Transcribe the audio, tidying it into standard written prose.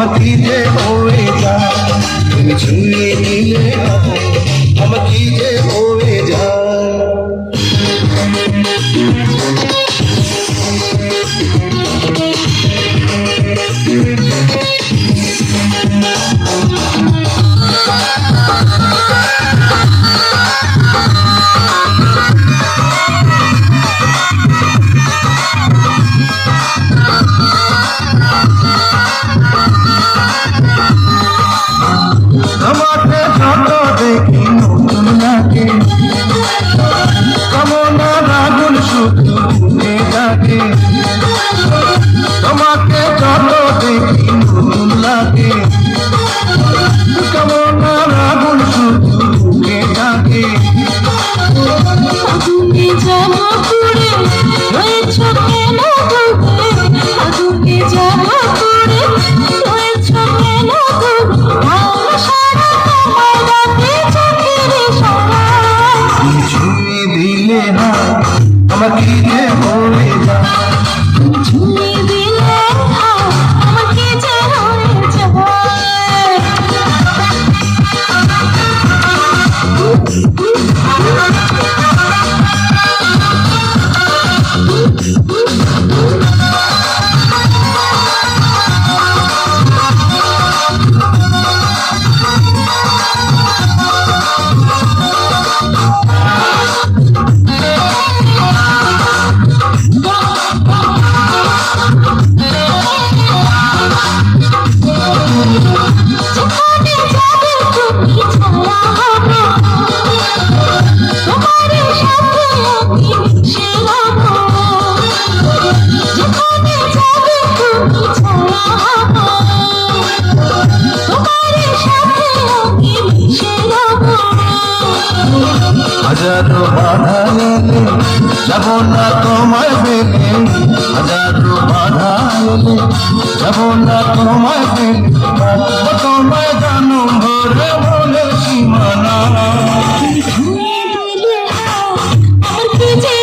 আমার কি যে হয়ে যায়, তুমি ছুঁয়ে দিলে আমার কি যে হয়ে যায়। তোমাকে যত দেখি নতুন লাগে, কামনার আগুন শুধু ফুটে থাকে। তোমাকে যত দেখি নতুন লাগে, কামনার আগুন শুধু ফুটে থাকে। আগুনে জামা পরে রয়েছ কেন ডুবে, আগুনে জামা পরে রয়েছ কেন ডুবে, আমার সারা তোমার রাতে চোখের সরায়। তুমি ছুঁয়ে দিলে না আমার কি যে হয়ে যায়, ছুঁয়ে দিলে আমার কি যে হয়ে যায়। যেখানে যাবে তুমি ছায়া হবে, তোমার সাথে আমি মিশে রব। যেখানে যাবে তুমি ছায়া হবে, তোমার সাথে আমি মিশে রব। হাজারো বাধা এলে যাব না তোমায় পেলে, হাজারো বাধা এলে যাব না তোমায় পেলে, তোমায় জানুম ভরে বলে সীমানা। ছুঁয়ে দিলে আমার কি যে